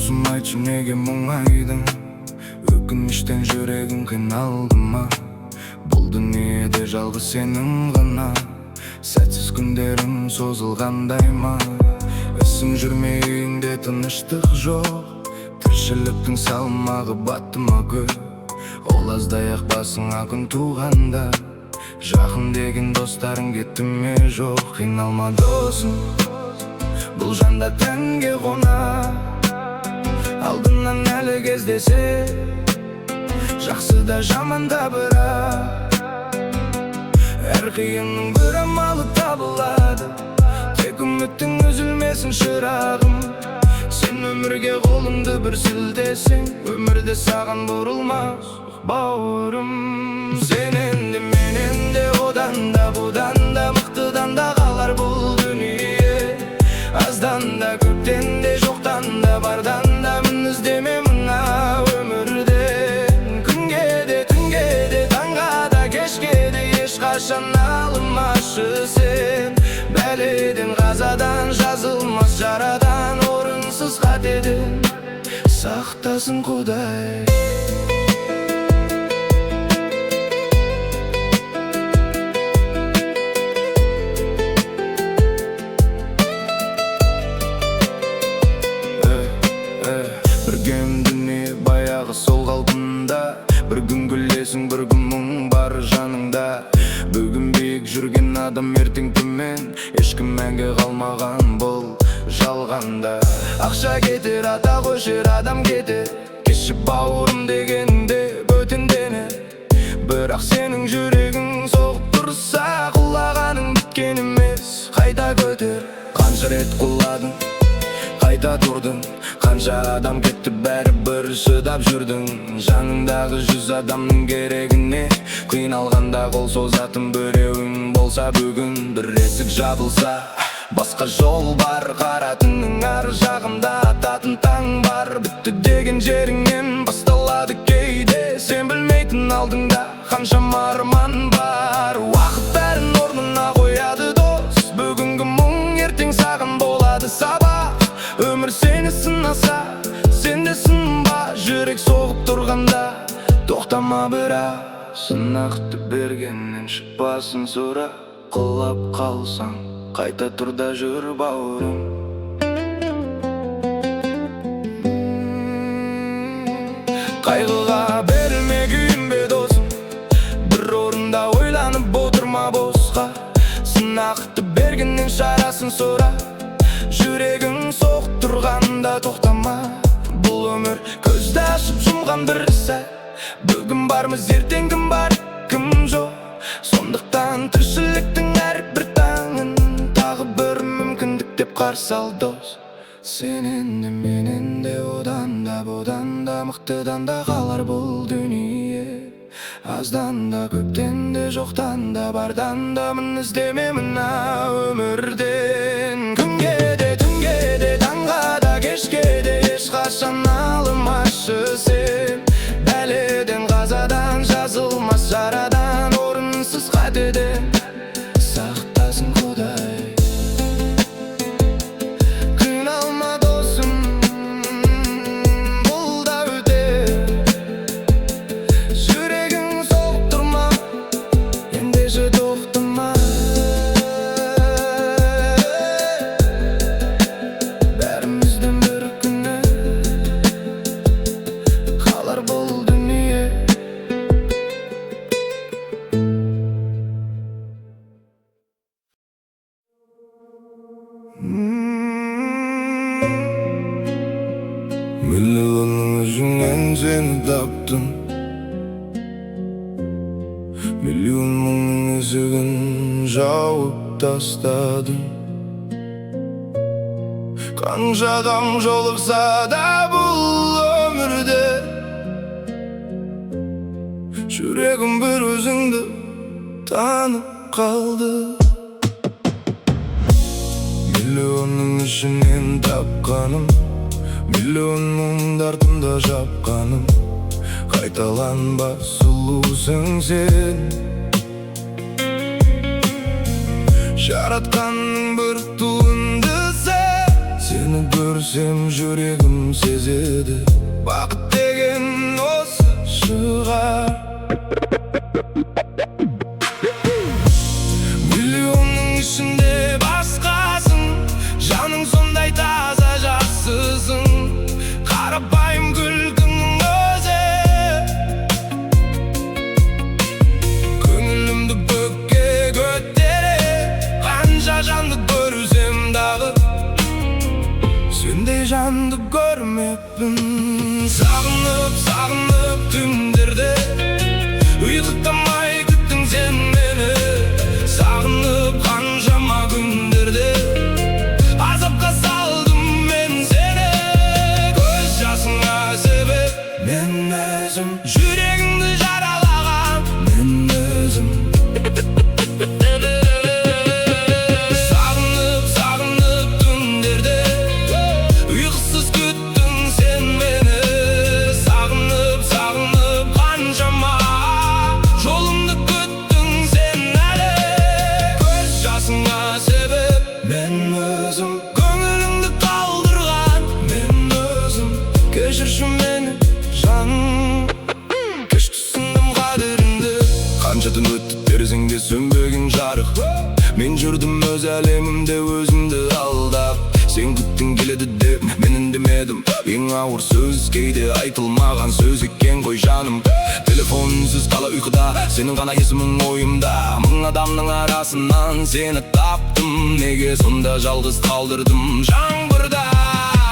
досым, айтшы неге мұңайдың? Өкініштен жүрегім қиналды ма? Бұл дүниеде жалғыз сенің ғана, сәтсіз күндерім созылғандай ма? Ісің жүрмей үйіңде тыныштық жоқ, тіршіліктің салмағы батты ма көп? Ол аздай-ақ басыңа күн туғанда, жақын деген достарың кетті ме жоқ? Қиналма досым, бұл жанда тәнге қона, алдынан әлі кездесе, жақсы да жаман да бірақ, әр қиынның бір амалы табылады. Тек үміттің үзілмесін шырағым, сен өмірге қолыңды бір сілтесең, өмірде саған бұрылмас бауырым. Сенен де менен де, одан да бұдан да, мықтыдан да қалар бұл дүние. Аздан да көптен де, жоқтан да бардан да, мін іздеме мына өмірде. Күнге де түнге де, таңға да кешке де, ешқашан алынбашы сен. Бәледен қазадан, жазылмас жарадан, орынсыз қатеден сақтасын Құдай. Сол қалпында, бір күн күлесің, бір күн мұң бар жаныңда. Бүгін биік жүрген адам ертең төмен, ешкім мәңгі қалмаған бұл жалғанда. Ақша кетер, атақ өшер, адам кетер, кешіп бауырым дегенде бөтендені. Бірақ сенің жүрегің соғып тұрса, құлағаның біткен емес, қайта көтер. Қанша рет құладың, қайта тұрдың, қанша адам кетті, бәрі бір шыдап жүрдің. Жаныңдағы 100 адамның керегіне, қиналғанда қол созатын біреуің болса, бүгін бір есік жабылса, басқа жол бар. Қара түннің ар жағында ататын таң бар. Бітті деген жеріңнен басталады кейде, сен білмейтін алдыңда қаншама арман бар. Уақыт бәрін орнына қояды дос, бүгінгі мұң ертең саған болады сабақ. Өмір сені сынаса, сен де сынба, жүрек соғып тұрғанда тоқтама бірақ. Сынақты бергеннен шықпасын сұра, құлап қалсаң қайта тұр да жүр бауырым. Қайғыға берілме күйінбе досым, бір орында ойланып отырма босқа. Сынақты бергеннен шарасын сұра, жүрегің соғып тұрғанда тоқтама. Бұл өмір көзді ашып жұмған бір сәт, бүгін бармыз, ертең кім бар, кім жоқ. Сондықтан тіршіліктің әрбір таңын тағы бір мүмкіндік деп қарсы ал дос. Сенен де менен де, одан да бұдан да, мықтыдан да қалар бұл дүние. Аздан да көптен де, жоқтан да бардан да, мін іздеме мына өмірден. Күнге де түнге де, таңға да кешке де, ешқашан алынбашы сен. Бәледен қазадан, жазылмас жарадан, орынсыз қатеден сақтасын Құдай. Қиналма досым, бұл да өтер. Жүрегің соғып тұрма, ендеше тоқтама. Бәріміздің бір күні қалар бұл дүние. Миллионның жүзінен сені таптым, миллион мұңның есігін жауып тастадым. Қанша адам жолықса да бұл өмірде, жүрегім бір өзіңді танып қалды. Миллионның ішінен тапқаным, миллион мұңды артында жапқаным. Қайталанбас сұлусың сен, жаратқанның бір туындысы. Сен Seni görsem жүрегім сезеді, бақыт деген осы шығар. Миллионның ішінде басқасың, жаның сондай таза, жақсысың. Қарапайым күлкіңнің өзі көңілімді көкке көтере. Қанша жанды көрсем дағы, сендей жанды көрмеппін. Сағынып, сағынып түндерде, ұйықтамай күттің сен мені. Сағынып қаншама күндерде, азапқа салдым мен сені. Көз жасыңа себеп мен өзім, жүрегіңді жаралаған мен өзім. Сағынып, сағынып түндерде, ұйқысыз күттің сен мені. Сағынып, сағынып қаншама жолымды күттің сен әлі. Көз жасыңа себеп мен өзім, көңіліңді қалдырған мен өзім. Кешірші мені жаным, кеш түсіндім қадіріңді. Қанша түн өтті терезеңде сөнбеген жарық, мен жүрдім өз әлемімде өзімді алдап. Сен күттің келеді деп мен үндемедім. Ең ауыр сөз кейде айтылмаған сөз екен ғой жаным. Телефон үнсіз қала ұйқыда, сенің ғана есімің ойымда. Мың адамның арасынан сені таптым, неге сонда жалғыз қалдырдым жаңбырда.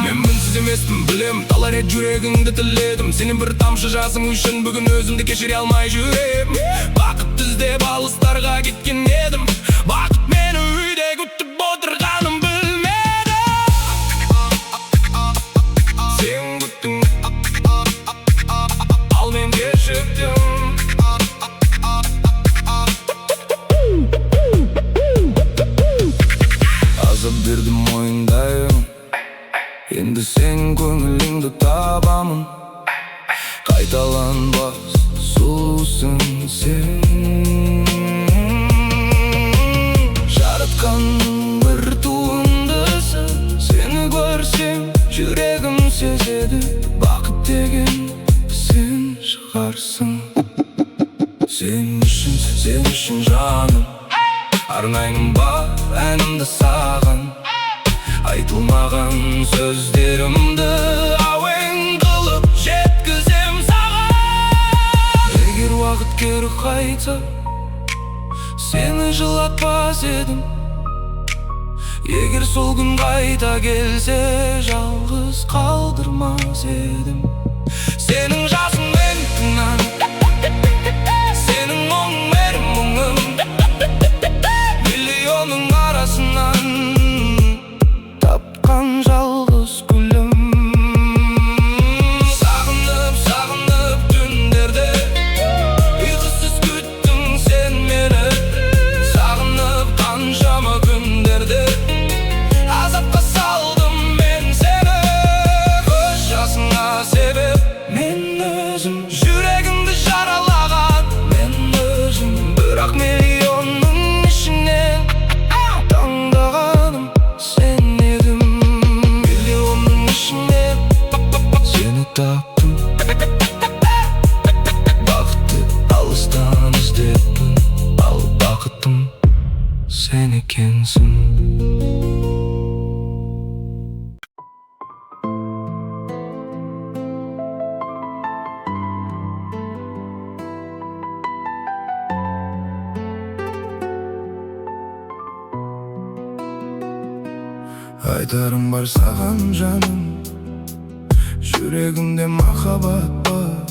Мен мінсіз емеспін білем, талай рет жүрегіңді тіледім. Сенің бір тамшы жасың үшін бүгін өзімді кешіре алмай жүрем. Бақыт іздеп алыстарға кеткен едім, бақыт мені үйде күтіп отырғанын білмедім. Сен күттің, ал мен кешіктім. Азап бердім мойындаймын, енді сен көңіліңді табамын. Қайталанбас сұлусың сен, жаратқан бір туындысы. Сені көрсем жүрегім сезеді, бақыт деген сен шығарсың. Сен үшін жаным, арнаймын бар әнімді саған. Айтылмаған сөздерімді әуен қылып жеткізем саған. Егер уақыт кері қайтса, сені жылатпас едім. Егер сол күн қайта келсе, жалғыз қалдырмас едім. Сенің жасың мен кінәм, сенің мұңың менің мұңым. Миллионның арасынан тапқан жалғыз гүлім. Сағынып, сағынып түндерде, ұйқысыз күттің сен мені. Сағынып қаншама күндерде, азапқа салдым мен сені. Көз жасыңа себеп мен өзім, жүрегіңді жаралаған мен өзім. Бірақ миллионның ішінен таңдағаным сен едім. Миллионның ішінен сені таптым, бақытты алыстан іздеппін, ал бақытым сен екенсің. Айтарым бар саған жаным, жүрегімде махаббат бар.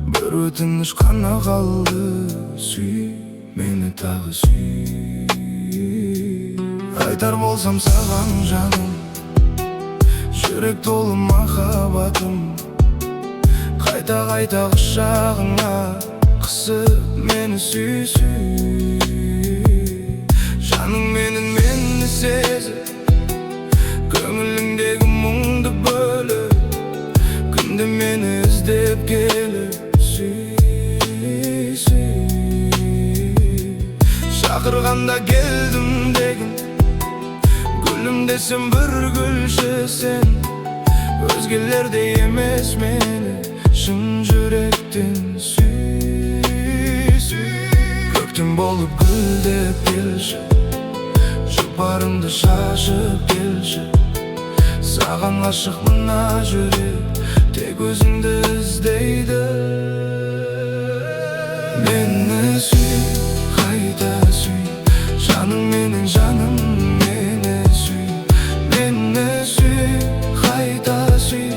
Бір өтініш қана қалды, сүй мені тағы сүй. Айтар болсам саған жаным, жүрек толы махаббатым. Қайта-қайта құшағыңа қысып мені сүй, сүй. Жаның менің мені сезіп, көңіліңдегі мұңды бөліп, күнде мені іздеп келіп сүй, сүй. Шақырғанда келдім деген, гүлімде сен бір гүлшісің, өзгелердей емес мені шын жүректен сүй. Көктем болып гүлдеп келші, жұпарымды шашып келші. Саған ғашық мына жүрек, тек өзіңді іздейді. Мені сүй, қайта сүй, жаным менің жаным, мені сүй. Мені сүй, қайта сүй,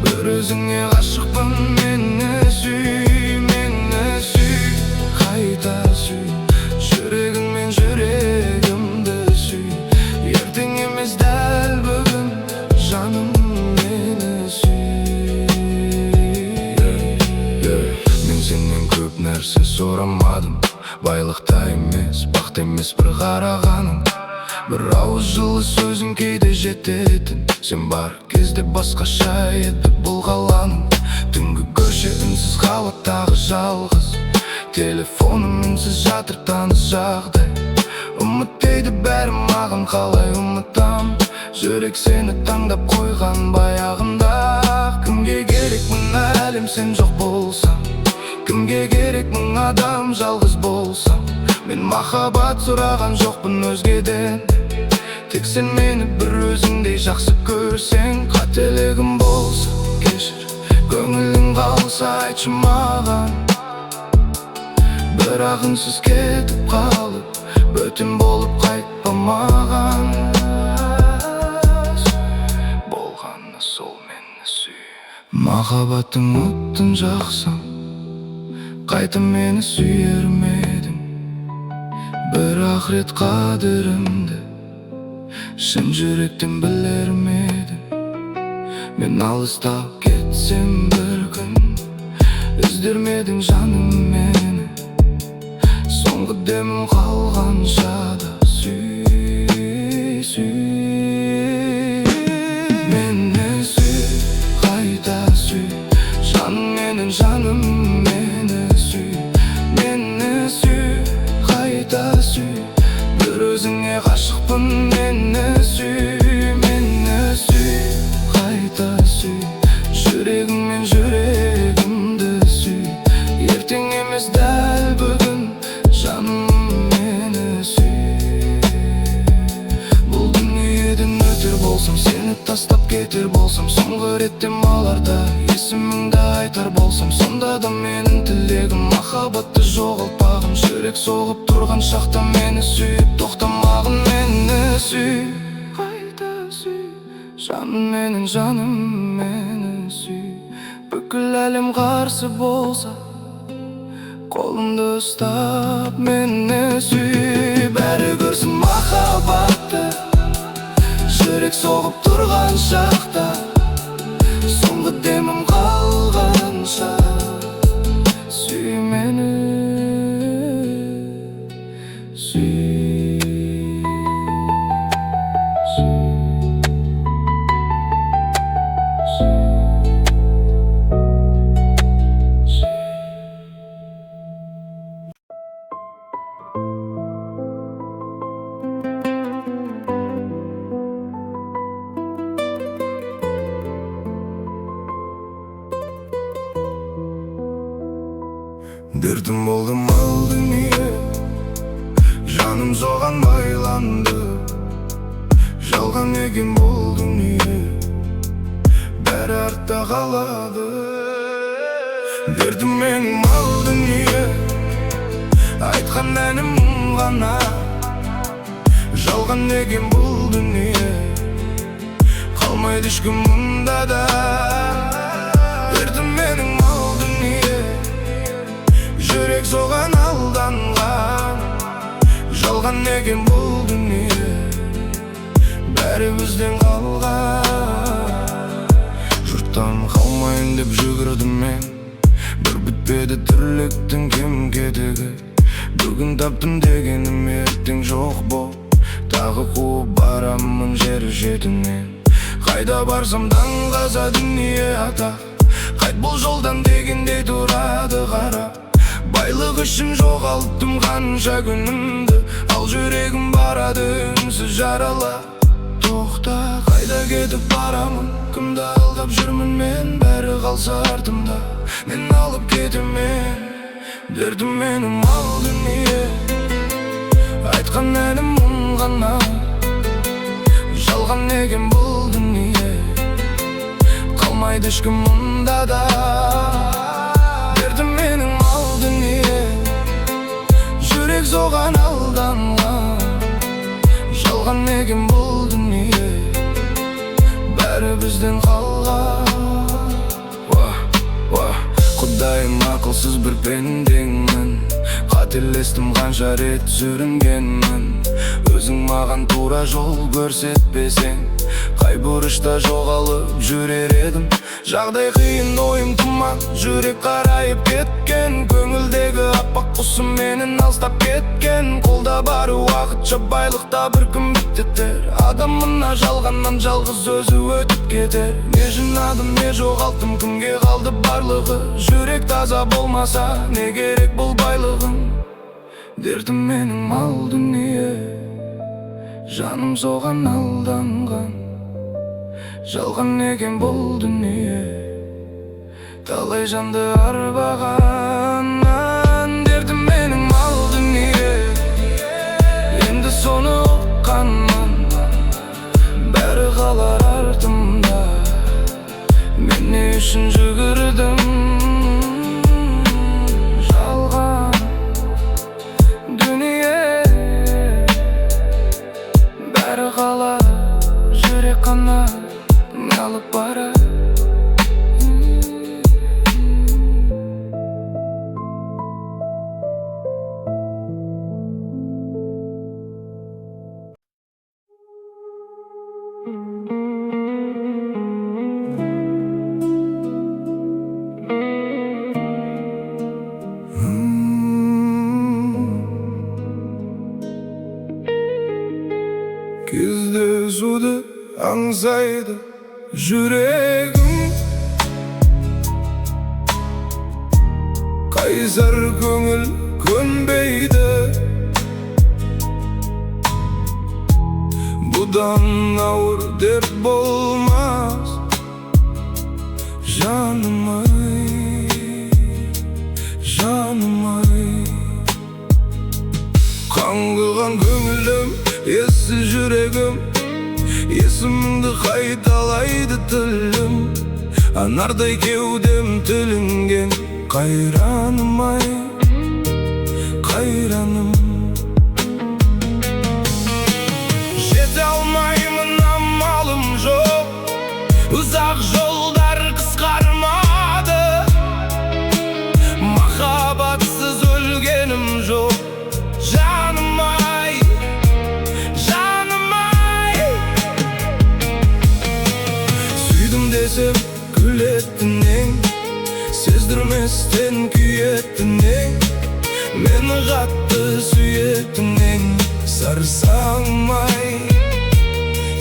бір өзіңе ғашықпын. Мені сүй, мені сүй, қайта сүй, жүрегіңмен жүрегімді сүй. Ертең емес дәл бүгін, жаным мені сүй. Мен сенен көп нәрсе сұрамадым, байлықта емес, бақта емес бір қарағаның. Бір ауыз жылы сөзің кейде жететін, сен бар кезде басқаша еді бұл ғаламың. Түнгі көше үнсіз, қабаттағы жалғыз, телефоным үнсіз жатыр таныс жағдай. Үміт дейді бәрі маған, қалай ұмытам? Жүрек сені таңдап қойған баяғында. Кімге керек мың әлем сен жоқ болсаң? Кімге керек мың адам жалғыз болсам? Мен махаббат сұраған жоқпын өзгеден, тек сен мені бір өзіңдей жақсы көрсең. Қателігім болса кешір, көңілің қалса айтшы маған. Бірақ үнсіз кетіп қалып, бөтен болып қайтпа маған. Болғаны сол, мені сүй. Махаббаттың оттын жақсам, қайта мені сүйер медің. Бір ақырет қадірімді шын жүректен білер медің. Мен алыстап кетсем бір күн, іздер медің жаным мені. Соңғы демім қалғанша да сүй, сүй. Мені сүй, қайта сүй, жаным менің жаным мені сүй. Мені сүй, қайта сүй, бір өзіңе ғашықпын. Мені сүй, мені сүй, қайта сүй, жүрегіңмен жүрегімді сүй. Ертең емес дәл бүгін, жаным мені сүй. Бұл дүниеден өтер болсам, сені тастап кетер болсам, соңғы реттен аларда есіміңді айтар болсам, сонда да менің тілегім махаббатты жоғалтпағын. Жүрек соғып тұрған шақта мені сүйіп тоқтамағын. Мені сүй, қайта сүй, жаным менің жаным мені сүй. Бүкіл әлем қарсы болса, қолымды ұстап мені сүй. Бәрі көрсін махаббатты, жүрек соғып тұрған шақта, соңғы демім қалғанша сүй мені, сүй. Дертім болды мал дүние, жаным соған байланды. Жалған екен бұл дүние, бәрі артта қалады. Дертім менің мал дүние, айтқан әнім ғана. Жалған екен бұл дүние, қалмайды ешкім мұнда да. Дертім менің мал дүние, жүрек соған алданған. Жалған екен бұл дүние, бәрі бізден қалған. Жұрттан қалмайын деп жүгірдім мен, бір бітпеді тірліктің кем-кетігі. Бүгін таптым дегенім ертең жоқ боп, тағы қуып барамын жер жетінен. Қайда барсам даңғаза дүние атақ, қайт бұл жолдан дегендей тұрады қарап. Байлық үшін жоғалттым қанша күнімді, ал жүрегім барады үнсіз жаралап. Тоқта, қайда кетіп барамын, кімді алдап жүрмін мен, бәрі қалса артымда, мен алып кетемен. Дертім менің мал дүние, айтқан әнім мұң ғана, жалған неген бұл дүние, қалмайды ешкім мұнда да. Дертім менің мал дүние, жүрек соған алданған, жалған неген бұл дүние, бәрі бізден қалған. Құдайым, ақылсыз бір пендеңмін, қателестім қанша рет сүрінгенмін. Өзің маған тура жол көрсетпесең, қай бұрышта жоғалып жүрер едім. Жағдай қиын, ойым тұман, жүрек қарайып кеткен, көңілдегі аппақ құсым менің алыстап кеткен. Қолда бар уақытша байлықта бір күн бітетер, адамына жалғаннан жалғыз өзі өтіп кетер. Не жинадым, не жоғалттым, кімге қалды барлығы? Жүрек таза болмаса, не керек бұл байлығым? Дертім менің мал дүние, жаным соған алданған, жалған неген бұл дүние, талай жанды арбаған. Дертім менің мал дүние, енді соны ұққанмын, бәрі қалар артымда, мен не үшін жүгірдім? Жалған дүние, бәрі қалар, жүрек қана алып барар. Кездесуді аңсайды жүрегім, қайсар көңіл көнбейді, бұдан ауыр дерт болмас. Жаным ай, жаным ай, қаңғыған көңілім, ессіз жүрегім, есіміңді қайталайды тілім, анардай кеудем тілінген. Қайраным ай, қайраным, жете алмаймын, амалым жоқ, ұзақ жолдар қысқармады, махаббатсыз өлгенім жоқ. Жаным ай, жаным ай, сүйдім десем күлетін ең, сездірместен күйетін ең, мені қатты сүйетін ең. Сарсаңым ай,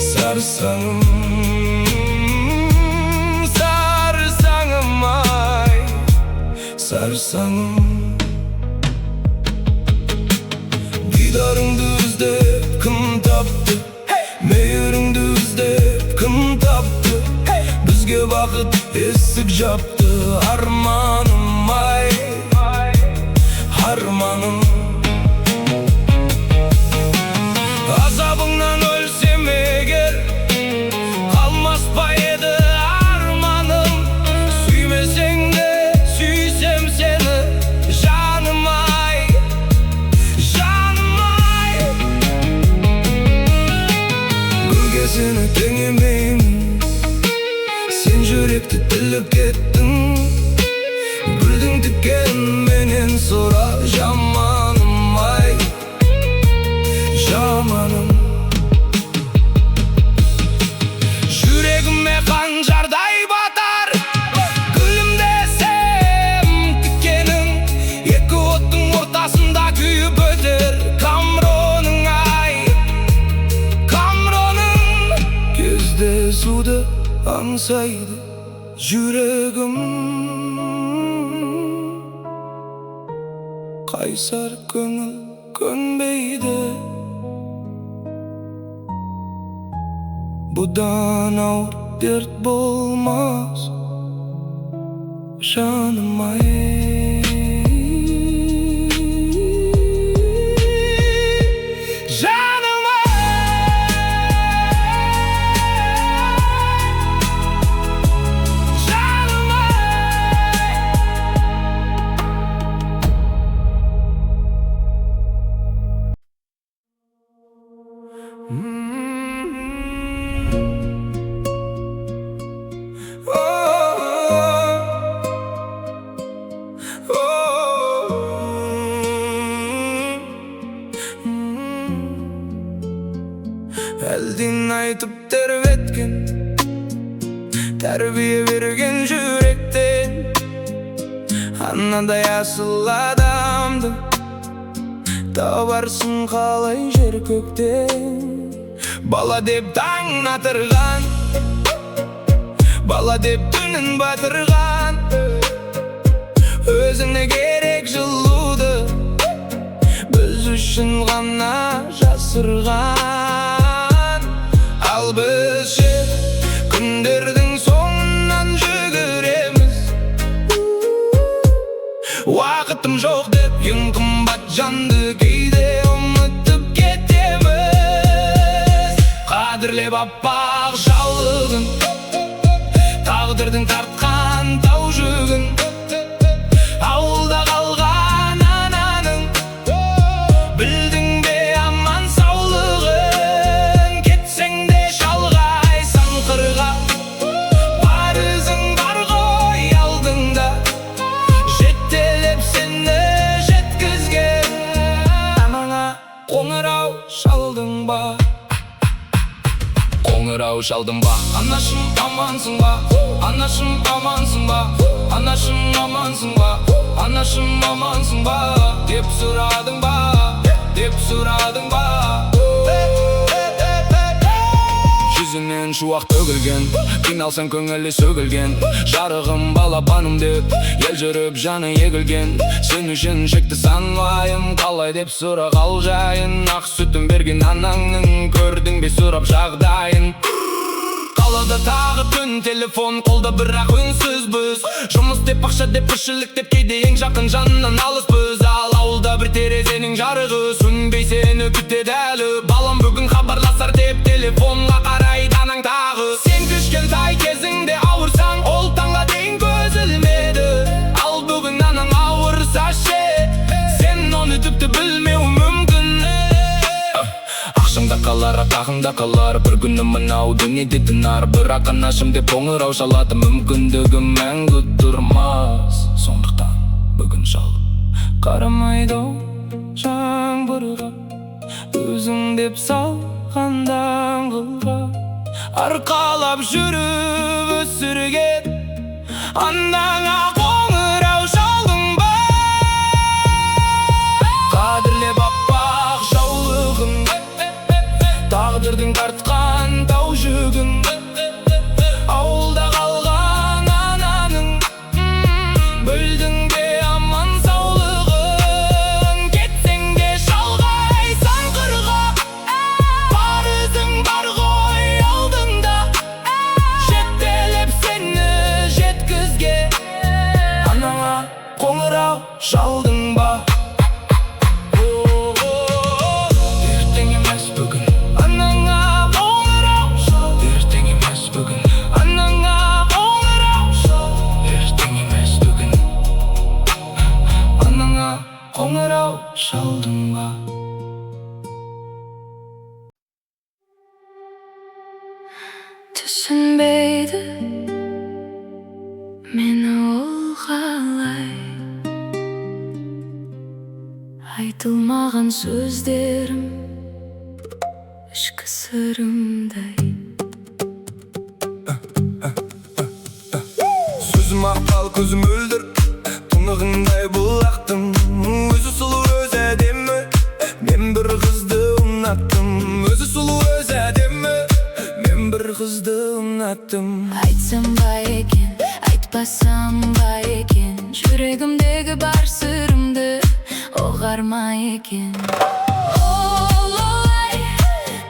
сарсаңым, сарсаңым ай, сарсаңым. Дидарыңды іздеп кім тапты, мейіріңді іздеп кім тапты, бізге бақыт есік жапты. Арманым ай, арманым, азабыңнан өлсем егер, қалмас па еді арманым. Сүймесең де сүйсем сені, жаным ай, жаным ай. Гүлге сені теңемеймін, сен жүректі тіліп кеттің, гүлдің тікенменен сұра. Жаманым ай, жаманым, жүрегіме қанжардай батар, гүлім десем тікенің, екі оттың ортасында күйіп өтер. Камроның ай, камроның, кездесуді аңсайды жүрегім, қайсар көңіл көнбейді, Budan ağır dert bulmaz Canım ay Canım ay Canım Elden aytıp tervetken Terbiye vergen yürekten Anaday asıl adamdı Tabarsın kalay jer kökten Bala dep taң atırgan Bala dep түнін батырған Өзіне керек жылуды Біз үшін ғана жасырған Ал біз ше күндердің соңынан жүгіреміз Уақытым жоқ деп ең қымбат жанды кейде ұмытып кетеміз Қадірлеп аппақ жаулығын Тағдырдың тартқан тау жүгін Ауылда қалған ананың Білдің бе аман саулығын Кетсең де шалғайсың қырға Бар ізің бар ғой алдыңда Жетелеп сені жеткізген Анаңа қоңырау шалдың ба Қоңырау шалдың ба Анашым амансың ба Анашым амансың ба Анашым амансың ба Анашым амансың ба Деп сұрадың ба Деп сұрадың ба Жүзінен шуақ төгілген Қиналсаң көңілі сөгілген Жарығым балапаным деп Ел жүріп жаны егілген Сен үшін шекті санлайын Қалай деп сұрақ ал жайын Ақ сүтін берген анаңның Көрдің бе сұрап жағдайын Қалада тағы түн телефон қолда бірақ үнсіз біз Жұмыс деп ақша деп ішілік деп кейде ең жақын жанынан алыспыз Ал ауылда бір терезенің жарығы Сүнбей сені күтеді әлі Балам бүгін хабарласар деп телефонға қарайды анаң тағы Сен кішкентай кезіңде ауырсаң ол таңға дейін көз ілмеді Ал бүгін анаң ауырса ше Сен оны тіпті білмеу мүмкін Ақшыңда қалар, атағыңда қалар Бір күні мынау дүниеде тынар Бірақ анашым деп қоңырау шалады Мүмкіндігі мәңгі тұрмас Сондықтан бүгін шал Қарамайды жаңбырға Өзің деп салған даңғылға Арқалап жүріп өсірген Анаңа қоңырау шалдың ба Қадірлеп аппақ жаулығын Тағдырдың тартқан тау жүгін Ауылда қалған ананың Білдің бе аман саулығын Кетсең де шалғайсың қырға Бар ізің бар ғой алдыңда Жетелеп сені жеткізген Анаңа қоңырау шалдың ба Қоңырау шалдың ба Түсінбейді мені ол қалай Айтылмаған сөздерім ішкі сырымдай Сөзім ақпал көзім өлдір Тұнығындай бұлақтым Өзі сұлу өз әдемі Мен бір қызды ұнаттым Өзі сұлу өз әдемі Мен бір қызды ұнаттым Айтсам ба екен, айтпасам ба екен Жүрегімдегі бар сырымды оғар ма екен Олай,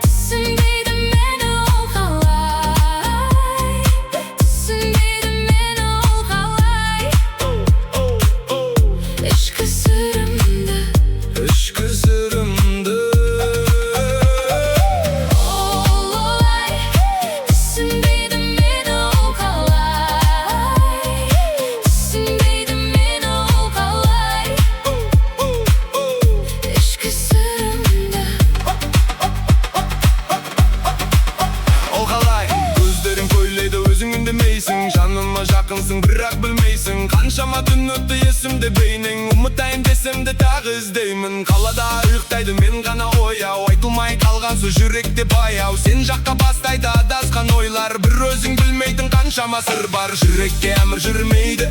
түсінбейді мені ол қалай жақынсың, бірақ білмейсің. Қаншама түн өтті есімде бейнең, ұмытайын десем де тағы іздеймін. Қалада ұйықтайды мен ғана ояу, айтылмай қалған сөз жүректе баяу. Сен жаққа бастайды адасқан ойлар, бір өзің білмейтін қаншама сыр бар. Жүрекке әмір жүрмейді,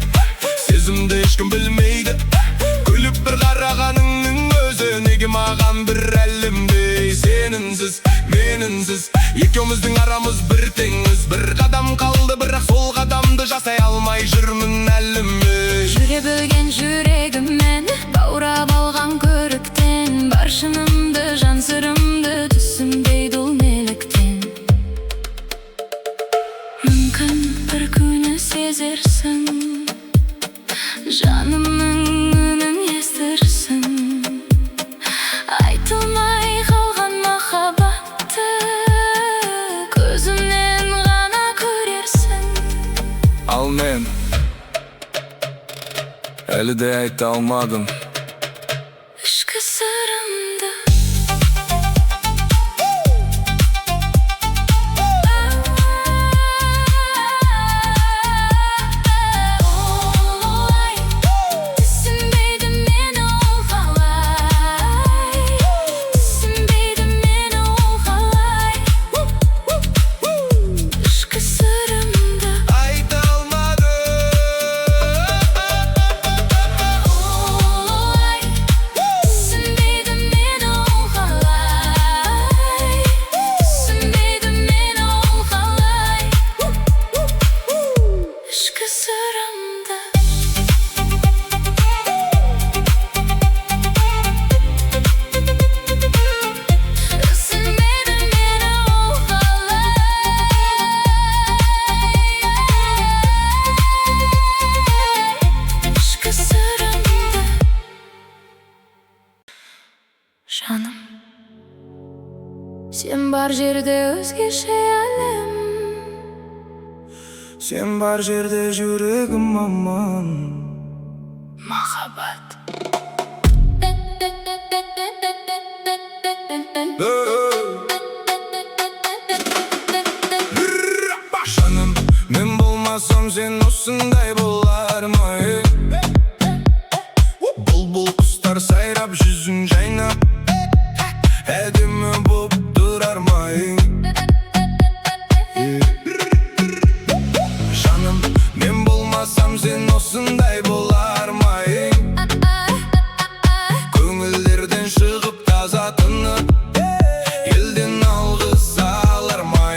сезімді ешкім білмейді. Күліп бір қарағаныңның өзі, неге маған бір әлемдей. Сенінсіз, менінсіз, екеуміздің арамыз бір теңіз. Бір қадам қалды, бірақ сол қадамды жасай алмай жүрмін әліме. Жүре бөлген жүрегіммен, баурап алған көріктен, бар шынымды, жан сырымды түсінбейді ол неліктен. Мүмкін бір күні сезерсің, жанымның үнін естірсің. Айтылмай қалған махаббатты көзімнен ғана көрерсің. Ал мен әлі де айта алмадым Ішкі сырымды. Түсінбейді мені ол қалай, түсінбейді мені ол қалай. Ішкі сырымды айта алмадым. түсінбейді мені ол қалай, түсінбейді мені ол қалай. Ішкі сырымды. Түсінбейді мені ол қалай, ішкі сырымды. Жаным, сен бар жерде өзгеше әлем. Сен бар жерде жүрегім аман. Махаббат. Жаным, мен болмасам сен осындай болар ма? Бұлбұл құстар сайрап, жүзің жайнап, әдемі боп тұрар ма? Жаным, мен болмасам сен осындай болар ма? Көңілдерден шығып таза тынып, елден алғыс алар ма?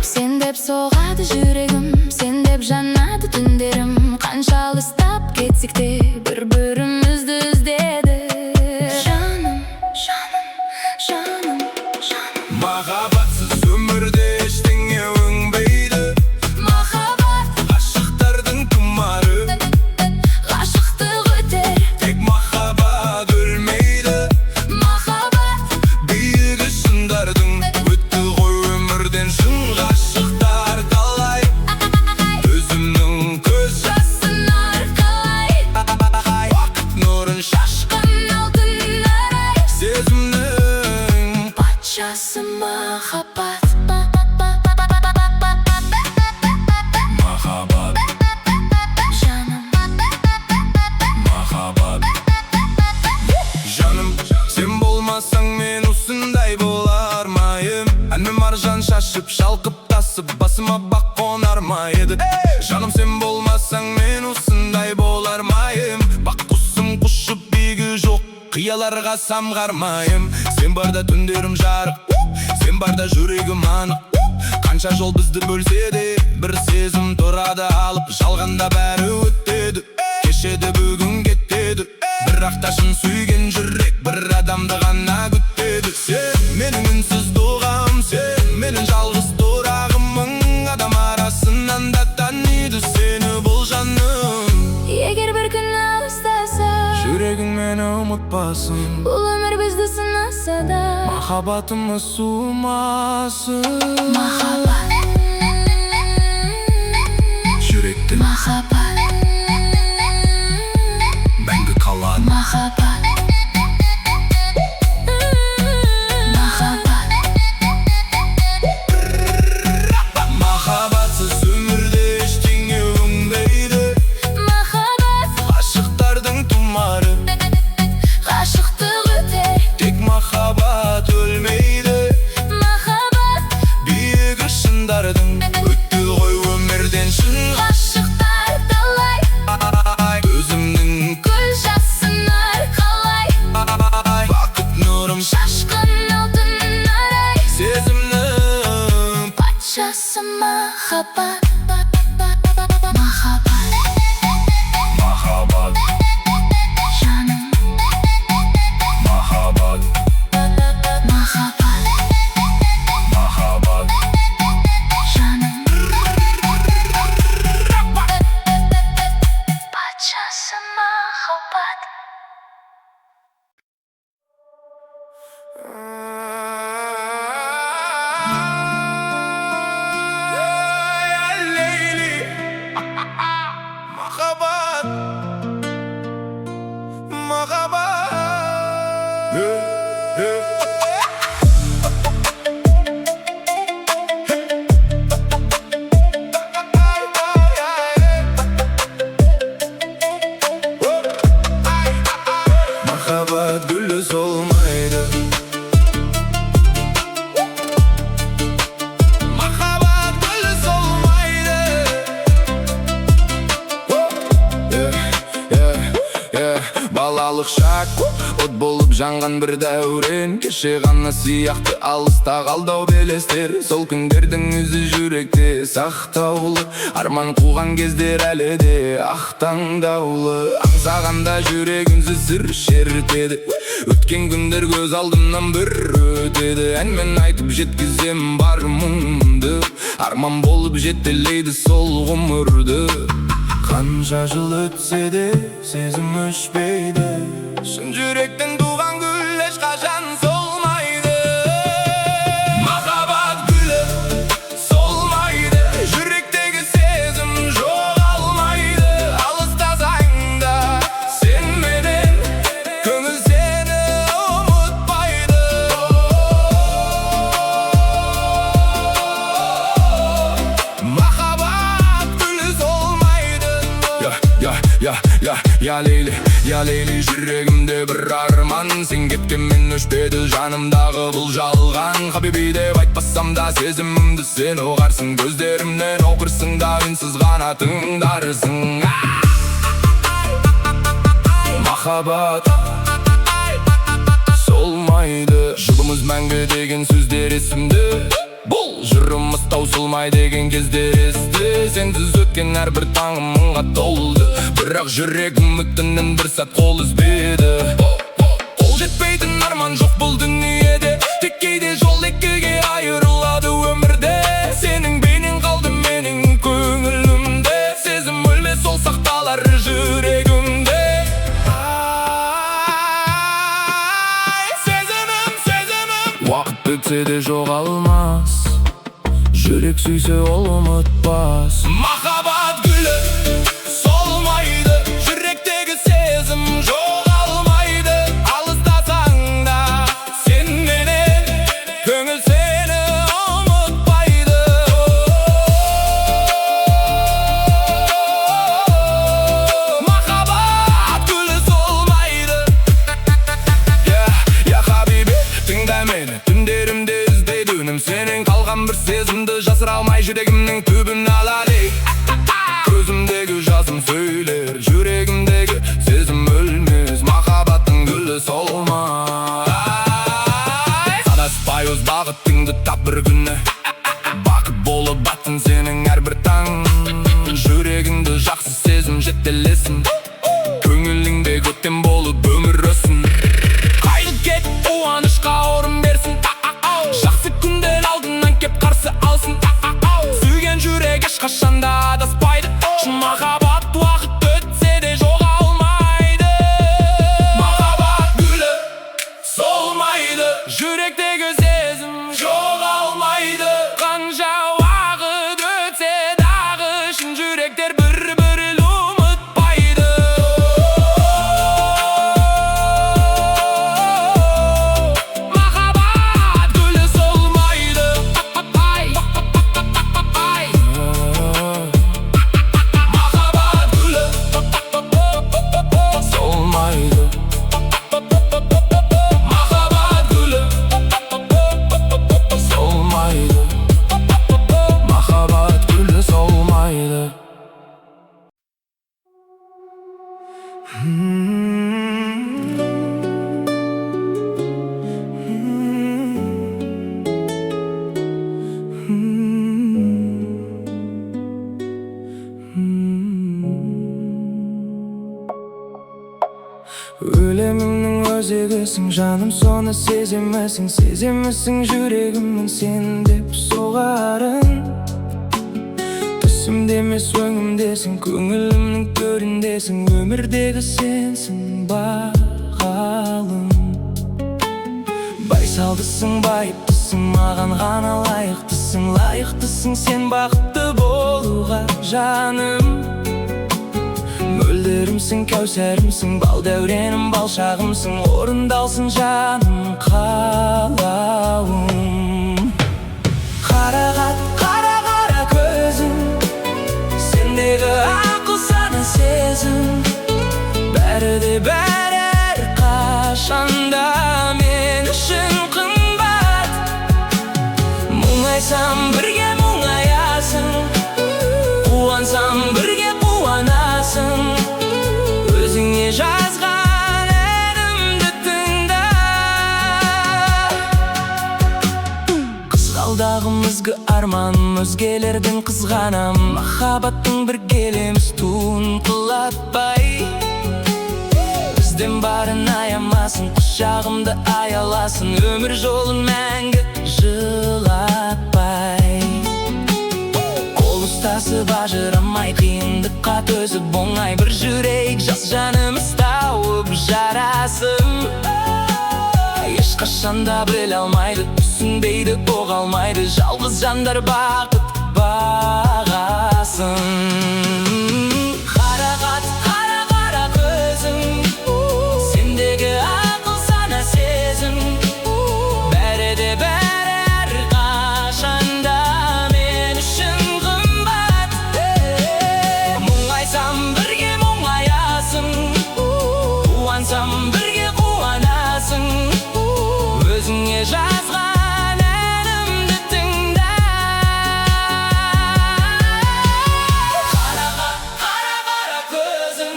Сен деп соғады жүрегім, сен деп жанады түндерім. Қанша алыстап кетсек те бір-бірімізді іздеді. Жаным, жаным, жаным, жаным. Махаббатсыз өмірде ештеңе өнбейді. Махаббат, Ғашықтардың тұмары, ғашықтық өтер. тек махаббат өлмейді. Махаббат, Биігі шыңдардың өтті ғой өмірден шын ғашықтар талай. Өзімнің көз жасын арқалай, уақыт нұрын шашқан алтын арай. сезімнің Патшасы махаббат. махаббат, Жаным, махаббат. Жаным, сен болмасаң мен осындай болар ма ем? Әнмен маржан шашып, шалқып тасып, басыма бақ қонар ма еді? Жаным, сен болмасаң мен осындай болар ма ем? Бақ құсым құшып биігі жоқ, қияларға самғар ма ем? Сен барда түндерім жарық, сен барда жүрегім анық. Қанша жол бізді бөлсе де, бір сезім тұрады алып. Жалғанда бәрі өтеді, кешеді бүгін кетеді. Бірақ та шын сүйген жүрек бір адамды ғана күтеді. Сен менің үнсіз дұғам, сен менің жалғыз тұрағым. Мың адам арасынан да таниды сені бұл жаным. егер бір күн алыстаса, Жүрегің мені ұмытпасын, бұл өмір бізді сынаса да. махаббатымыз суымасын. Махаббат, Жүректі махаббат, мәңгі қалады. махаббат, махаббат, Махаббат. Өтті ғой өмірден шын ғашықтар талай, өзімнің гүл жасын арқалай, бақыт нұрым шашқан алтын арай, сезімнің патшасы махаббат. Махаббат, махаббат, жаным, махаббат, махаббат, махаббат. жаным, патшасы махаббат. Махаббат, махаббат. Махаббат гүлі солмайды, махаббат гүлі солмайды. Балалық шақ от болып жанған бір дәурен, кеше ғана сияқты алыста қалдау белестер. Сол күндердің өзі жүректе сақтаулы, арман қуған кездер әлі де ақтаңдаулы. Аңсағанда жүрегімізі сыр шертеді, өткен күндер көз алдымнан бір өтеді. Әнмен айтып жеткізем бар мұңымды, арман болып жетелейді сол ғұмырды. Қанша жыл өтсе де сезім өшпейді, шын жүректен туған гүл ешқашан солмайды. Махаббат гүлі солмайды, жүректегі сезім жоғалмайды. Алыстасаң да сен менен, көңіл сені ұмытпайды. Махаббат гүлі солмайды. Я лейли, жүрегімде бір арман, сен кеткенмен өшпеді жанымдағы бұл жалған. Хабиби деп айтпасам да сезімімді сен ұғарсың, көздерімнен оқырсың да үнсіз ғана тыңдарсың. Махаббат солмайды, жұбымыз мәңгі деген сөздер есімді, бұл жырымыз таусылмай деген кездер есті. Сенсіз өткен әрбір таңым мұңға толды, бірақ жүрегім үмітінен бір сәт қол үзбеді. Қол жетпейтін арман жоқ бұл дүниеде, тек кейде жол екіге айырылады өмірде. Сенің бейнең қалды менің көңілімде, сезім өлмес ол сақталар жүрегімде. Сезімім уақыт өтсе де жоғалмас, жүрек сүйсе ол ұмытпас. Махаббат гүлі солмайды, жүректегі сезім жоғалмайды. Алыстасаң да сен менен, көңіл сені ұмытпайды. Махаббат гүлі солмайды. Я хабиби, тыңда мені, түндерімде іздейді үнім, сенен қалған бір сезімді жасыра алмай жүрегімнің түбін алады. Көзімдегі жасым сөйлер, жүрегімдегі сезім өлмес. Махаббаттың гүлі солмай. Адаспай өз бағытыңды тап бір күні, бақыт болып баттың сенің әрбір таң. Жүрегіңді жақсы сезім жетелесін, көңіліңде көктем болып өмір өссін. Қайғы кет қуанышқа орын берсін, жақсы күндер алдынан кеп қарсы алсын. Сүйген жүрек ешқашанда адаспайды, шын махаббат уақыт өтсе де жоғалмайды. Махаббат гүлі солмайды, жүректегі сезім жоғалмайды. Қанша уақыт өтсе өзегісің жаным, соны сеземісің, сеземісің жүрегімнің сен деп соғарын. Түсімде емес өңімдесің, көңілімнің төріндесің, өмірдегі сенсің бағалым. Байсалдысың, байыптысың, маған ғана лайықтысың, лайықтысың сен бақытты болуға жаным. Мөлдірімсің, кәусәрімсің, бал дәуренім, бал шағымсың, орындалсын жаным қалауым. Қарағат, қара көзің, сендегі ақыл сана сезім, бәрі де бәрі әрқашанда мен үшін қымбат. Мұңайсам бірге мұңаясың, қуансам бірге қуанасың, өзіңе жазған әнімді тыңда. Қызғалдағым ізгі арманым, өзгелердің қызғанам, махаббаттың бір келеміз туын құлатпай. Бізден барын аямасын, құшағымды аяласын, өмір жолын мәңгі жылатпай. Қол ұстасып ажырамай, қиындыққа төзіп оңай бір жүрейік, жас жанымыз тауып жарасым. Ешқашанда біле алмайды, түсінбейді, оға алмайды, жалғыз жандар бақыт бағасын. Қарағат, қара көзің, сендегі ақыл сана сезім, бәрі де бәрі әрқашанда мен үшін қымбат. Мұңайсам бірге мұңаясың, қуансам бірге қуанасың, өзіңе жазған әнімді тыңда. Қара көзің,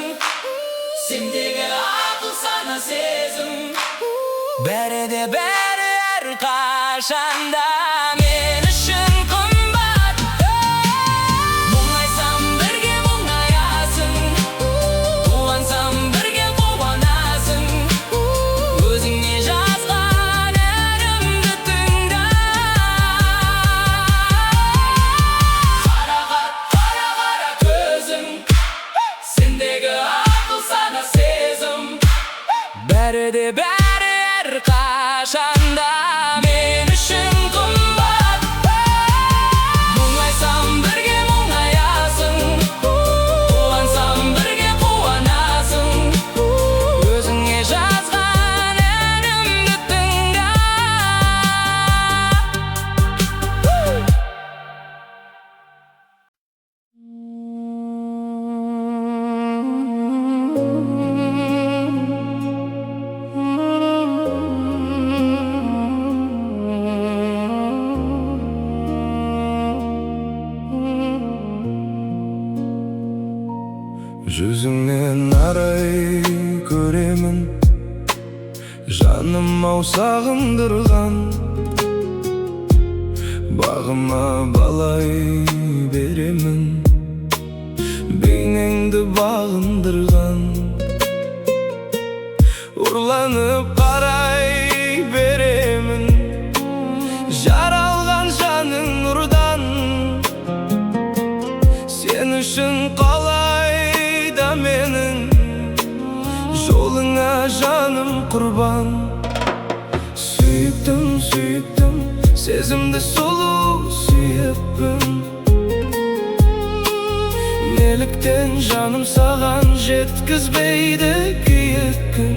сендегі ақыл сана сезім, бәрі де бәрі әрқашанда мен үшін қымбат. Мұңайсам бірге мұңаясың, қуансам бірге қуанасың, өзіңе жазған әнімді тыңда. Қара көзің, сендегі ақыл сана сезім, бәрі де бәрі әрқашанда мен үшін қымбат. Мұңайсам бірге мұңаясың, қуансам бірге қуанасың, өзіңе жазған әнімді тыңда. Жүзіңнен арай көремін, жаным ау сағындырған, бағыма балай беремін, бейнеңді бағындырған. Ұрланып қарай беремін, жаралған жаның нұрдан, сен үшін қалайда менің жолыңа жаным құрбан. Сүйіктім, сүйіктім, сезімді сұлу сүйіппін, неліктен жаным саған жеткізбейді күйік күн.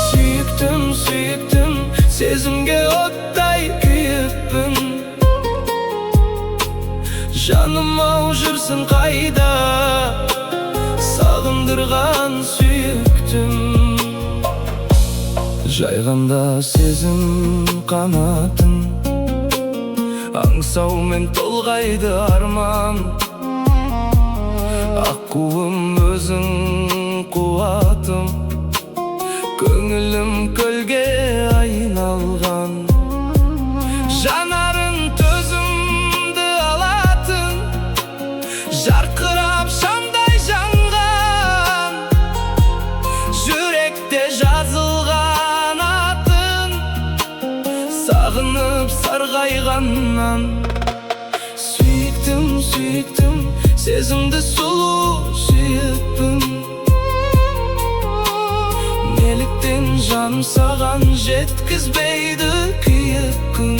Сүйіктім, сүйіктім, сезімге оттай күйіппін, жаным ау жүрсің қайда, сағындырған сүйіктім. Жайғанда сезім қанатын, аңсаумен толғайды арман, аққуым өзің қуатым, көңілім көлге айналған. Жанарын төзімді алатын, жарқырап шамдай жанған, қалмаған. Сүйіктім, сүйіктім, сезімді сұлу сүйіппін. Неліктен жаным саған жеткізбейді күйіп күн.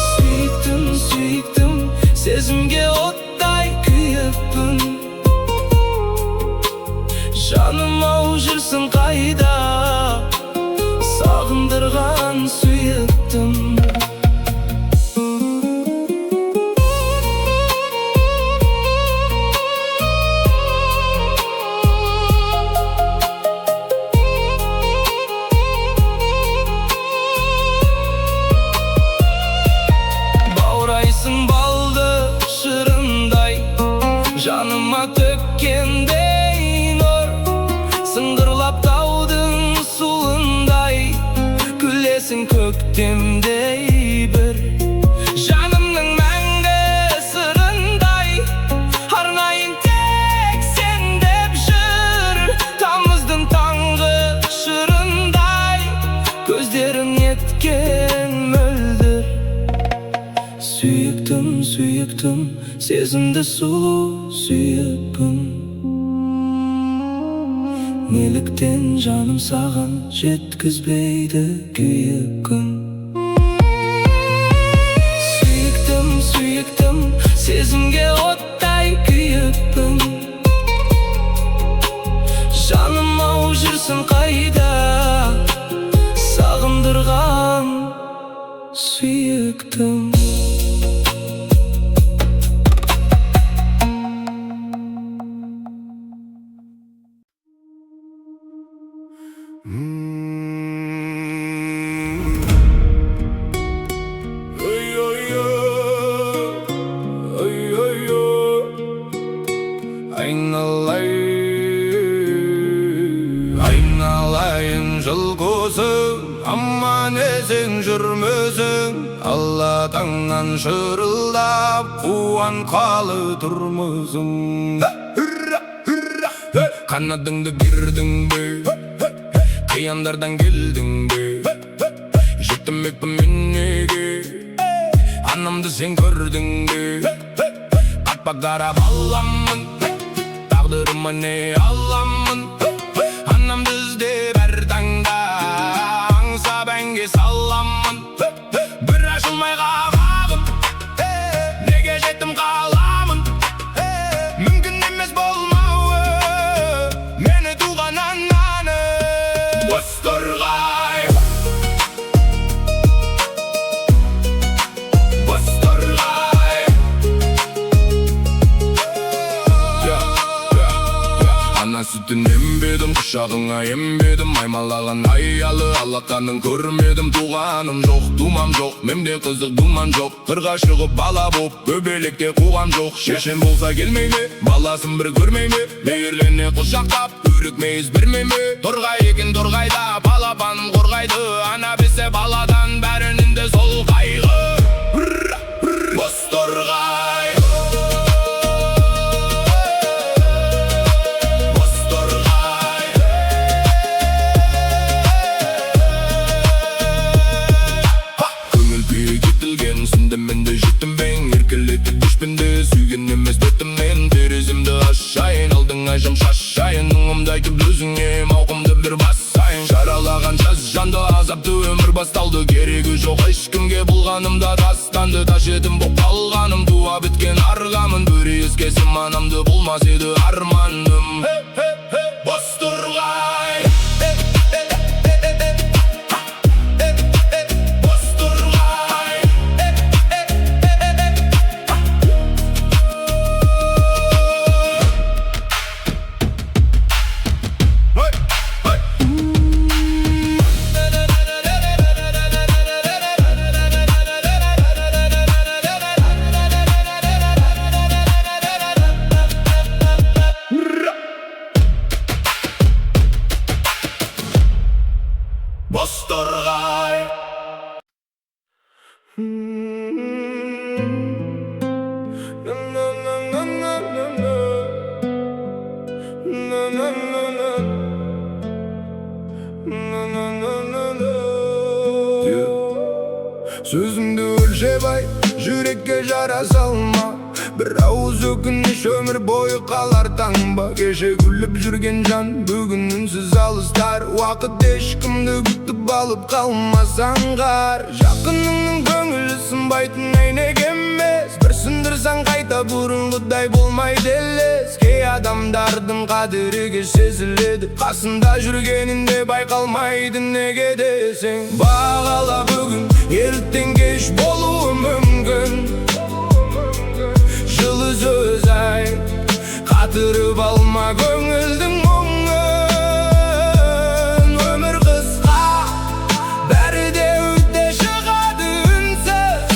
Сүйіктім, сүйіктім, сезімге оттай күйіппін. Жаным-ау жүрсің қайда, сағындырған сүйіктім. Баурайсың балды шырындай, жаныма төккендей нұр. Сыңғырлап таудың суындай, күлесің көктемдей бір. Жанымның мәңгі сырындай, арнайын тек сен деп жүр. Тамыздың таңғы шырындай, көздерің неткен мөлдір. Сүйіктім, сүйіктім, сезімді сұлу сүйіппін. Неліктен жаным саған жеткізбейді күйіп күн. Сүйіктім, сүйіктім, сезімге оттай күйіппін. Жаным-ау жүрсің қайда, сағындырған сүйіктім. Айналайын жылғызың, аман есен жүрмесің. Алладаңнан шырылдап, қуанқалы тұрмысың. Қанатыңды бердің бе, қияндардан келдің бе. Жетімекпін мен неге, анамды сен көрдің бе. Қатпа қарап аламын, тағдырыма не аламын. Анамды іздеп әр таңда, аңсап әнге саламын. Бір ашылмай қағағым, неге жетім қаламын. Мүмкін емес болмауы, мені туған ананы. Бозторғай, Бозторғай. Ана сүтін ембедім, құшағыңа ембедім. Аймалаған аялы алақаның көрмедім. Туғаным жоқ, тумам жоқ, менде қызық думан жоқ. Қырға шығып бала боп, бөбелекте қуғам жоқ. Шешем болса келмей ме, баласын бір көрмей ме. Мейірлене құшақтап, өрік мейіз бермей ме. Торғай екен торғайда, балапаным қорғайды. Ана бесе баладан бәрінің де сол қайғы. Бозторғай, менде жеттім бен, еркелетіп düşпенде. Сүйген емес бетімнен, терезімді ашайын. Алдыңа жым шашайын, мұңымды айтып өзіңе мауқымды бір басайын. Жаралаған жаз жанды, азапты өмір басталды. Керегі жоқ ешкімге, болғанымда тастанды. Таш едім боп қалғаным, туа біткен арғамын. Бүре ескесім анамды, болмас еді арманым. Бозторғай, Бозторғай. Сөзіңді өлшебай жүрекке жара салма. Bir ауыз өкініш өмір бойы қалар таңба. Кеше күліп жүрген жан бүгін үнсіз алыстар. Уақыт ешкімді күтіп алып қалмасаң қар. Жақыныңның көңілі сынбайтын әйнек емес. Бір сындырсаң қайта бұрынғыдай болмайды елес. Кей адамдардың қадірі сезіледі, қасында жүргенінде байқалмайды неге десең. Бағала бүгін, ертең кеш болуы мүмкін. Жылы сөз айт, қатырып алма көңілдің мұңын. Өмір қысқа, бәрі де өте шығады үнсіз.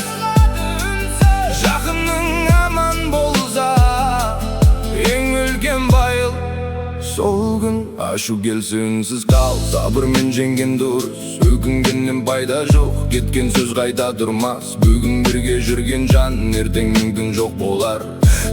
Жақының аман болса, ең үлкен байлық сол күн. Ашу келсе үнсіз қал, сабырмен жеңген дұрыс. Өкінгеннен пайда жоқ, кеткен сөз қайта тұрмас. Бүгін бірге жүрген жан ертең мүмкін жоқ болар.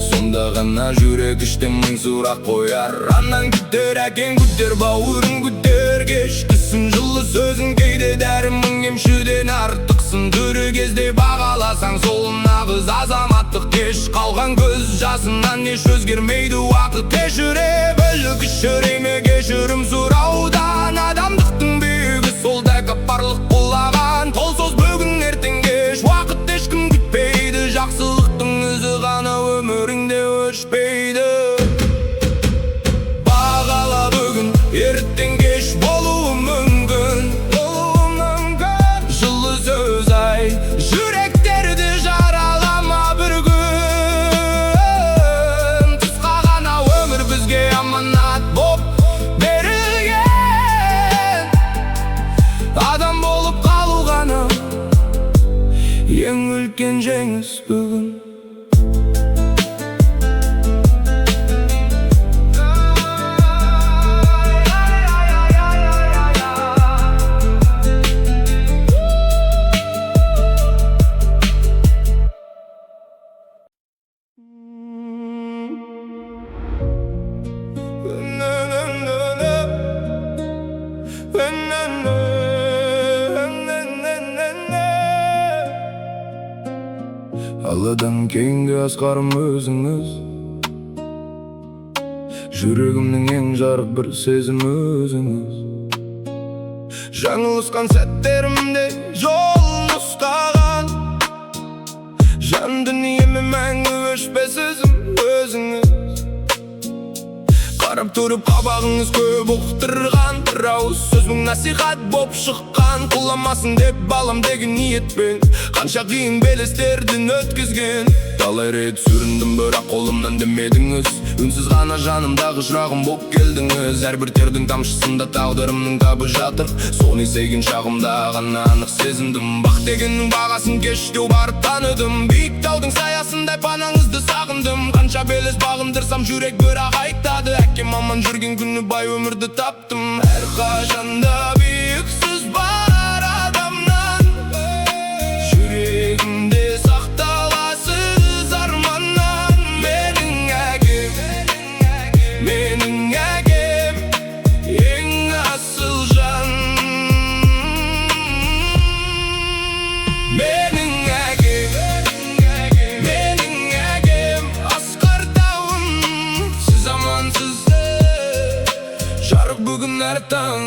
Сонда ғана жүрек іштен мың сұрақ қояр. Анан күтер әкең, күтер бауырың, күтер кешкісін. Жылы сөзің кейде дәрі мың емшіден артықсың. Түрі кезде бағаласаң сол нағыз азаматтық. Кеш қалған көз жасынан еш өзгермейді уақыт. Кешіре біл, кішіреме кешірім сұраудан. Адамдықтың биігі солдай қапарлық құлаған. Қол сөз бүгін ертең кеш, уақыт ешкім күтпейді. Жақсылықтың өзі ғана өміріңде өшпейді. Бағала бүгін, ертең кеш болуы мүмкін. Жылы сөз айт, жүректерді жаралама бір күн. Қысқа ғана өмір бізге аманат боп берілген. Адам болып қалу ғана ең үлкен жеңіс бүгін. Алладан кейінгі асқарым өзіңіз. Жүрегімнің ең жарық бір сезім өзіңіз. Жаңылысқан сәттерімде жолын ұстаған. Жан дүниеме мәңгі өшпес өзім өзіңіз. Қарап тұрып қабағыңыз көп ұқтырған. Бір ауыз сөзің насихат боп шыққан. Құламасын деп балам деген ниетпен қанша қиын белестерден өткізген. Талай рет сүріндім бірақ қолымнан демедіңіз. Үнсіз ғана жанымдағы шырағым боп келдіңіз. Әрбір тердің тамшысында тағдырымның табы жатыр. Соны сейген шағымда ғана анық сезіндім. Бақ дегеннің бағасын кештеу барып таныдым. Биік таудың саясындай панаңызды сағындым. Қанша белес бағындырсам жүрек бірақ айтады. Әкем аман жүрген күні бай өмірді таптым. Әрқашанда биіксіз бар адамнан. Жүрегімде сақталасыз арманнан. Менің әкем, ең асыл жан. Менің әкем, асқар тауым. Сіз амансыз, жарық бүгін әр таң.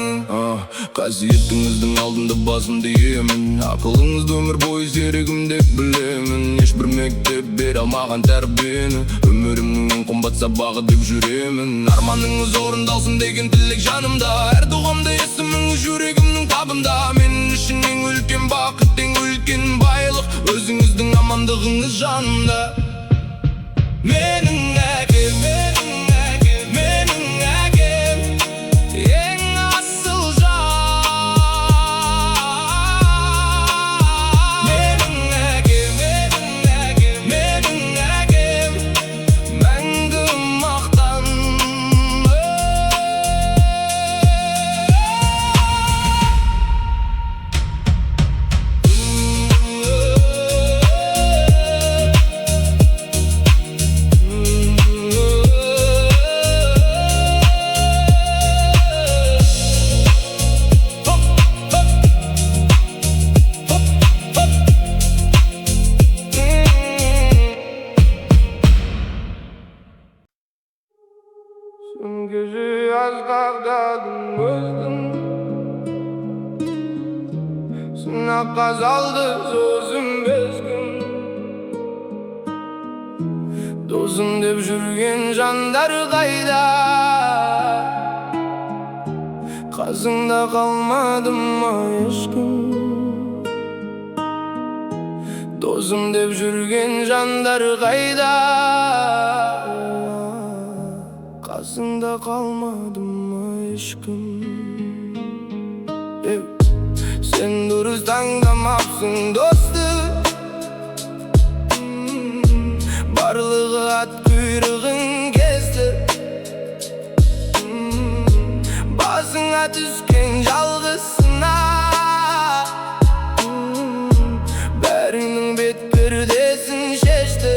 Қасиетіңіздің алдында басымды иемін. Ақылыңызды өмір бойы серігімдеп білемін. Ешбір мектеп бере алмаған тәрбиені. Өмірімнің ең қымбат сабағы деп жүремін. Арманыңыз орындалсын деген тілек жанымда. Әр дұғамда есіміңіз жүрегімнің табында. Мен үшін ең үлкен бақыт, ең үлкен байлық өзіңіздің амандығыңыз жанымда. Менің әкем, ең асыл жан. Менің әкем, мәңгі мақтан. Ыракка салды сөзүм безгин. Досым деп жүрген жандар қайда? Қасыңда қалмады ма ешкім? Досым деп жүрген жандар қайда? Қасыңда қалмады ма ешкім? Сен дұрыс таңдамапсың досты, барлығы ат құйрығын кесті. Басыңа түскен жалғызсына, бәрінің бет пердесін шешті.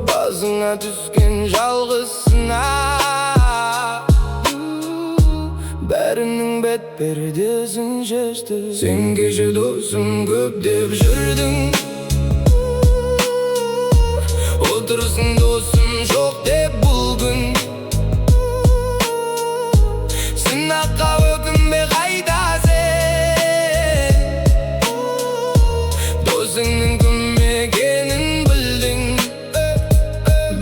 Басыңа түскен жалғызсына, бәрінің бет пердесін шешті. Сен кеше досым көп деп жүрдің, отырсың досым жоқ деп бұл күн. Сынаққа өкінбе қайда сен, досыңның кім екенін білдің.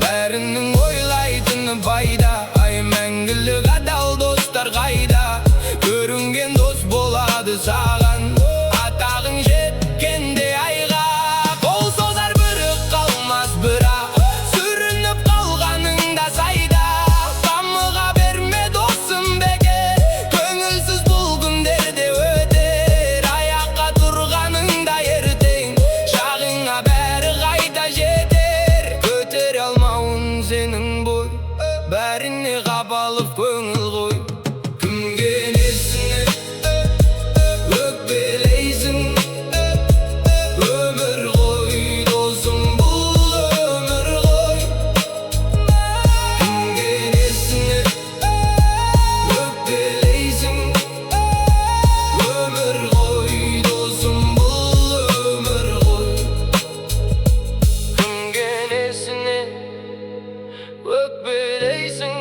Бәрінің ойлайтыны пайда, ай мәңгілік адал достар қайда? Көрінген дос болады саған, атағың жеткенде айға. Қол созар бірі қалмас бірақ, сүрініп қалғаныңда сайда. Қамыға берме досым бекер, көңілсіз бұл күндерде өтер. Аяққа тұрғаныңда ертең, жағыңа бәрі қайта жетер. Көтере алмауын сенің бой, бәріне қапалып көңіл қой. Кімге несіне өкпелейсің? Өмір ғой досым, бұл өмір ғой. Кімге несіне өкпелейсің? Өмір ғой досым, бұл өмір ғой. Кімге несіне өкпелейсің?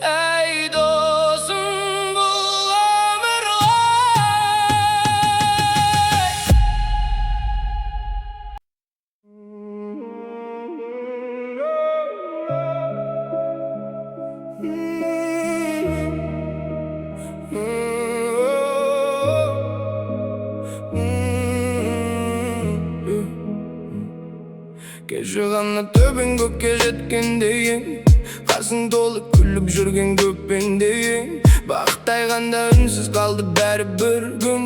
Әй досым, бұл өмір ғой. Кеше ғана төбең көкке жеткендейін, қасың толы күліп жүрген көппендейін. Бақыттай ғанда үнсіз қалды бәрі бір күн,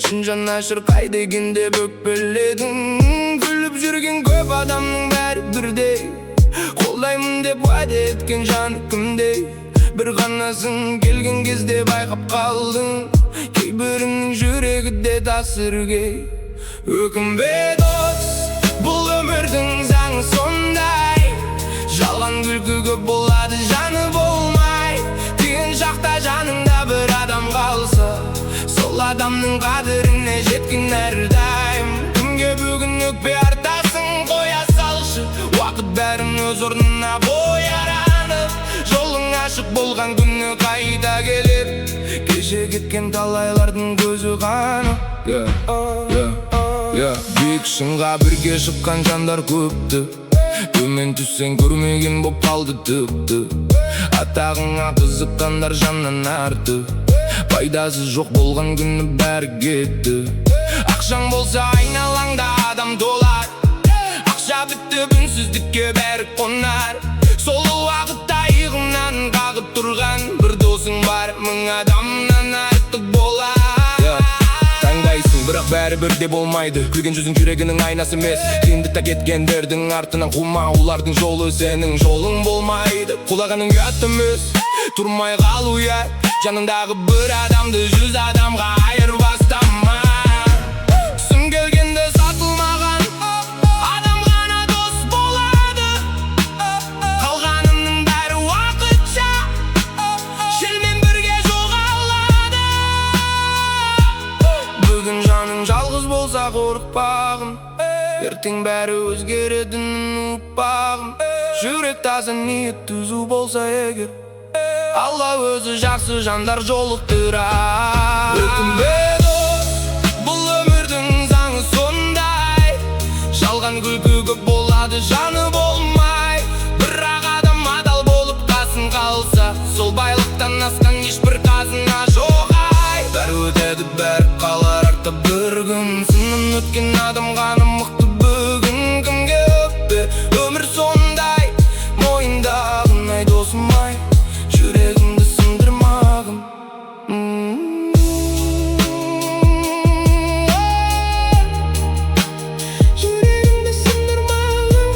шын жанашыр қайда екен деп өкпеледің. Күліп жүрген көп адамның бәрі бірдей, қолдаймын деп уәде еткен жаны кімдей? Бір ғанасың келген кезде байқап қалдың, кейбірінің жүрегі де тасыргей. Өкінбе дос, бұл өмірдің заңы сондай, жалған күлкі көп болады жаны болмай. Тиын шақта жаныңда бір адам қалса, сол адамның қадіріне жеткен әрдайым. Кімге бүгін өкпе артасың, қоя салшы, уақыт бәрін өз орнына қояранып. Жолың ашық болған күні қайта келер, кеше кеткен талайлардың көзі қанып. Биік шыңға бірге шыққан жандар көпті, төмен түссең көрмеген боп қалды тіпті. Атағыңа қызыққандар жаннан арты, пайдасы жоқ болған күні бәрі кетті. Ақшаң болса айналаңда адам толар, ақша бітті үнсіздікке бәрі қонар. Сол уақытта иығыңнан қағып тұрған бір досың бар, мың адамнан артық болар. Таңдайсың, бірақ бәрі бірде болмайды, күлген жүзің жүрегінің айнасы емес. Қиындықта кеткендердің артынан қума, олардың жолы сенің жолың болмайды. Құлағаның ұят емес, тұрмай қалу ұят, жаныңдағы бір адамды 100 адамға айырбастама. Сын келгенде сатылмаған адам ғана дос болады, қалғанының бәрі уақытша, желмен бірге жоғалады. Бүгін жаның жалғыз болса қорықпағын, ертең бәрі өзгеретінін ұмытпағын. Жүрек таза, ниет түзу болса егер, Алла өзі жақсы жандар жолықтырар. Өкінбе дос, бұл өмірдің заңы сондай. Жалған күлкі көп болады, жаны болмай. Бірақ адам адал болып қасын қалса, сол байлықтан асқан ешбір қазына жоқ ай. Бәрі өтеді, бәрі қалар артта бір күн. Сыннан өткен адам ғана мықты бүгін. Кімге өкпе, өмір сондай. Мойындағын ай досым ай, жүрегімді сындырмағым. Жүрегімді сындырмағым.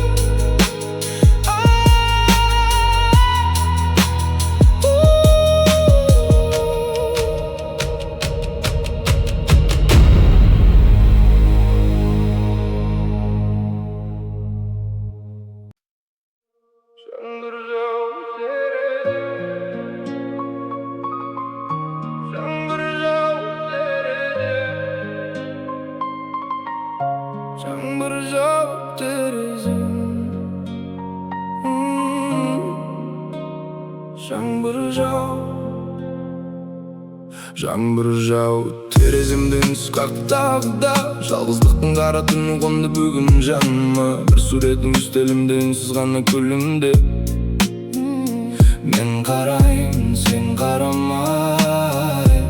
Жаңбыр жауып терезем, жаңбыр жауып тереземді үнсіз қақтағыда. Жалғыздықтың қара түні қонды бүгін жаныма. Бір суреттің үстелімде үнсіз ғана күлімде. Мен қарайын, сен қарамай,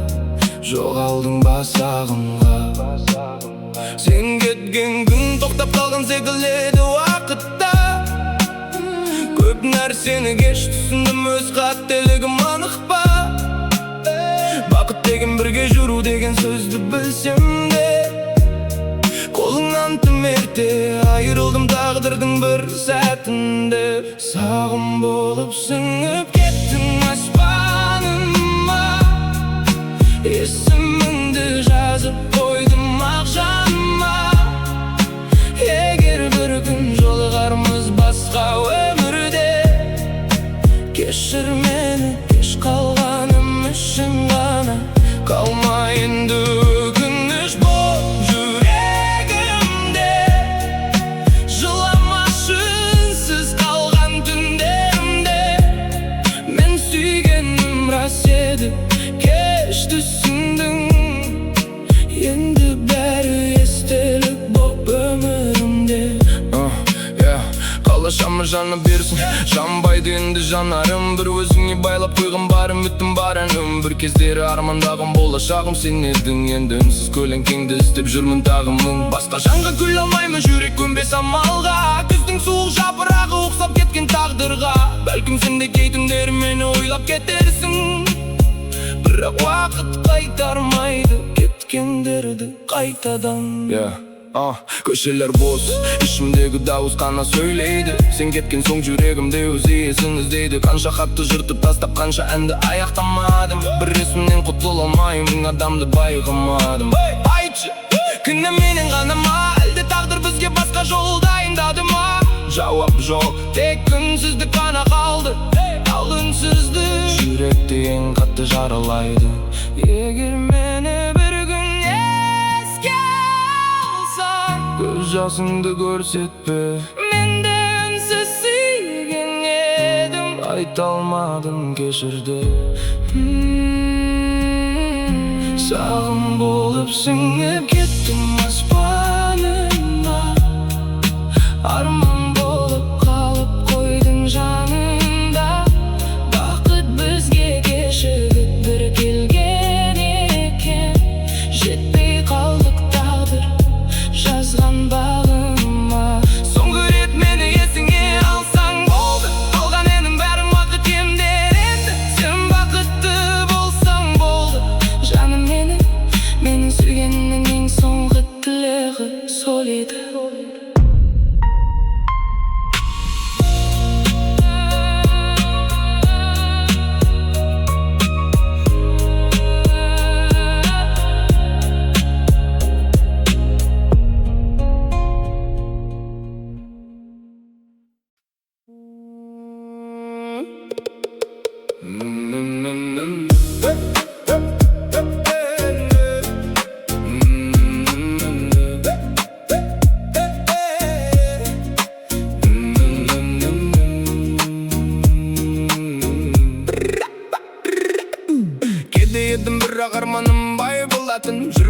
жоғалдың басағымға. Сен кеткен күн тоқтап қалған секілді уақытта. Көп нәрсені кеш түсіндім, өз қателігім анық па. Бақыт деген бірге жүру деген сөзді білсем де, қолыңнан тым ерте айырылдым тағдырдың бір сәтінде. Сағым болып сіңіп кеттің аспаныма, есіміңді жазып қойдым ақ жаныма. Егер бір күн жолығармыз басқа өмірде, кешір мені кеш қалғаным үшін ғана. Қалма енді өкініш бол жүрегімде, жыламашы үнсіз қалған түндерімде. Мен сүйгенім рас еді, кеш түсіндің, енді бәрі естелік боп өмірімде. Қалашамы жаны берсін, жанбайды енді жанарым. Бір өзіңе байлап қойған бар үмітім бар әнім. Бір кездері армандағым болашағым сен едің. Енді үнсіз көлеңкеңді іздеп жүрмін тағымның. Басқа жанға күл алмаймын, жүрек көнбес амалға. Күздің суық жапырағы ұқсап кеткен тағдырға. Бәлкім сен де кей түндері мені ойлап кетерсің, бірақ уақыт қайтармайды кеткендерді қайтадан. Көшелер бос, ішімдегі дауыс қана сөйлейді. Сен кеткен соң жүрегімде өз иесін іздейді. Қанша хатты жыртып тастап, қанша әнді аяқтамадым. Бір есімнен құтыла алмаймын, адамды байқамадым. Айтшы, кінә менен ғана ма, әлде тағдыр бізге басқа жол дайындады ма? Жауап жоқ, тек үнсіздік қана қалды. Ал үнсіздік жүректі ең қатты жаралайды. Егер мені бір күн еске алсаң, көз жасыңды көрсетпе. Мен де үнсіз сүйген едім, айта алмадым кешірді. Сағым болып сіңіп кеттім аспаныма, арман болып қалып қойдың жанында. Бақыт бізге кешігіп бір келген екен, жетпей қалдық тағдыр жазған бағыма. Соңғы рет мені есіңе алсаң болды, қалған әнім бәрі уақыт емдеренді. Сен бақытты болсаң болды, жаным менің сүйгеннің ең соңғы тілегі сол еді.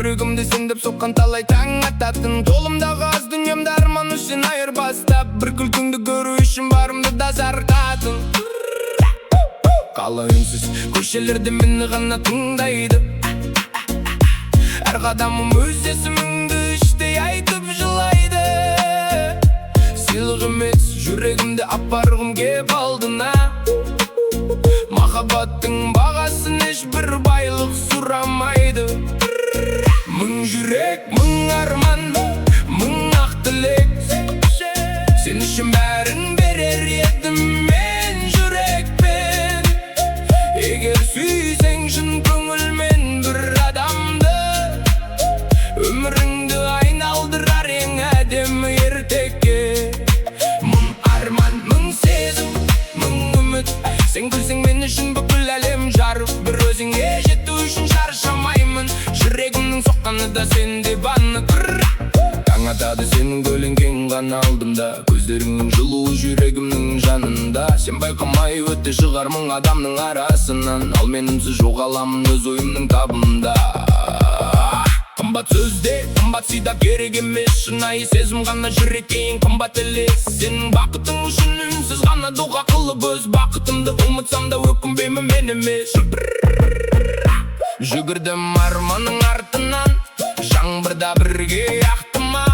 жүрегімді сен деп соққан талай таң ататын. Қолымдағы аз дүниемді арман үшін айырбастап, бір күлкіңді көру үшін барымды да зарқатын. Қалай үнсіз көшелерде мені ғана тыңдайды, әр қадамым өз есіміңді іштей айтып жылайды. Сыйлық емес жүрегімді апарғым кеп алдына, махаббаттың бағасын ешбір байлық сұрамайды. Мың жүрек, мың арман, мың ақ тілек, сен үшін бәрін берер едім мен жүрекпен. Егер сүйсең шын көңілмен бір адамды, өміріңді айналдырар ең әдемі ертекке. Мың арман, мың сезім, мың үміт, сен күлсең мен үшін бүкіл әлем жарық. Бір өзіңе жету үшін шаршамаймын, жүрегімнің соққаны да сен деп анық. Таң атады сенің көлеңкең ғана алдымда, көздеріңнің жылуы жүрегімнің жанында. Сен байқамай өте шығар мың адамның арасынан, ал мен үнсіз жоғаламын өз ойымның табында. Қымбат сөзде, қымбат сыйда керек емес, шынайы сезім ғана жүрекке ең қымбат елес. Сенің бақытың үшін үнсіз ғана дұға қылып өз бақытымды ұмытсам да өкінбеймін мен емес. Жүгірдім арманның артынан, жаңбырда бірге ақтыма.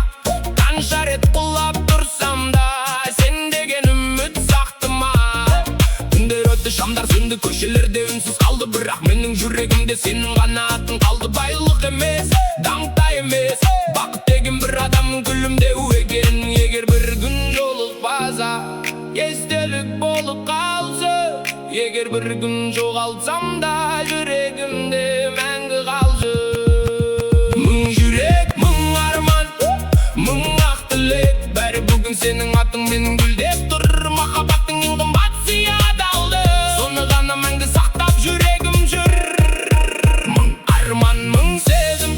Қанша рет құлап тұрсам да сен деген үміт сақтыма. Түндер өтті, шамдар сөнді, көшелерде үнсіз қалды, бірақ менің жүрегімде сенің ғана атың қалды. Байлық емес, даңқта емес, бақыт деген бір адамның күлімдеуі екен. Егер бір күн жолықпаса, естелік болып қалса, егер бір күн жоғалтсам да жүрегімде мәңгі қалшы. Мың жүрек, мың арман, мың ақ тілек, бәрі бүгін сенің атың менің гүлдеп тұр. Махаббаттың ең қымбат сыйы адалды, соны ғана мәңгі сақтап жүрегім жүр. Мың арман, мың сезім,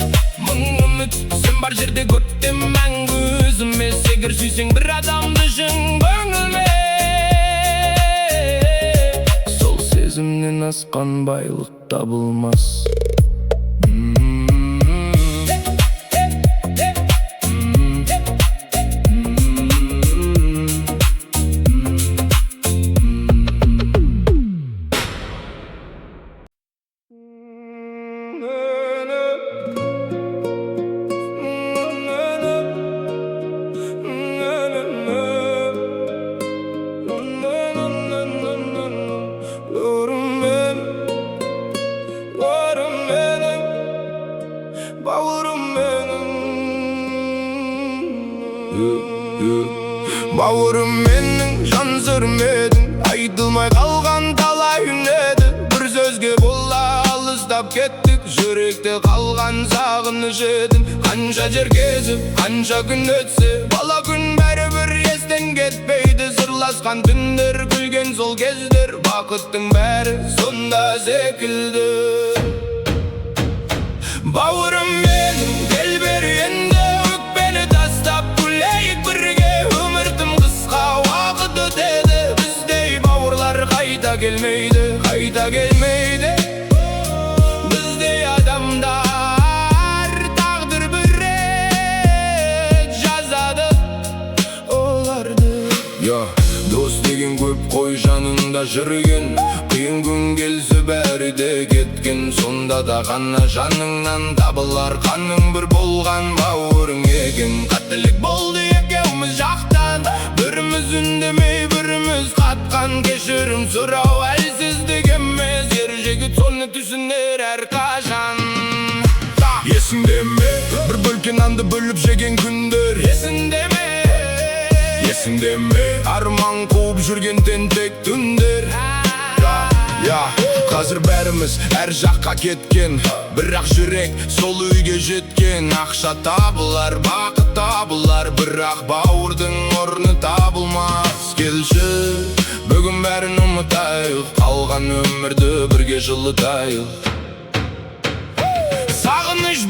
мың үміт, сен бар жерде көктем мәңгі өзімес. Егер сүйсең бір адамды шын көңілмен, сол сезімнен асқан байлық табылмас. Бауырым менің жан сырым едің, айтылмай қалған талай үн еді. Бір сөзге бола алыстап кеттік, жүректе қалған сағыныш едің. Қанша жер кезіп, қанша күн өтсе, бала күн бәрібір естен кетпейді. Сырласқан түндер, күлген сол кездер, бақыттың бәрі сонда секілді. Бауырым менің, кел бері енді, өкпені тастап күлейік бірге. Өміртім қысқа, уақыт өтеді, біздей бауырлар қайта келмейді, қайта келмейді. Біздей адамдар тағдыр бір рет жазады оларды. Дос деген көп қой жанында жүрген, қиын күн келсе бәрі де кеткен. Сонда да ғана жаныңнан табылар қаның бір болған бауырың екен. Қателік болды екеуміз жақтан, біріміз үндемей біріміз қатқан. Кешірім сұрау әлсіздік емес, ер жігіт соны түсінер әрқашан. Есіңде ме, бір бөлкен нанды бөліп жеген күндер? Есіңде ме, есіңде ме, арман қуып жүрген тентек түндер? Қазір бәріміз әр жаққа кеткен, бірақ жүрек сол үйге жеткен. Ақша табылар, бақыт табылар, бірақ бауырдың орны табылмас. Келші, бүгін бәрін ұмытайық, қалған өмірді бірге жылытайық. Сағыныш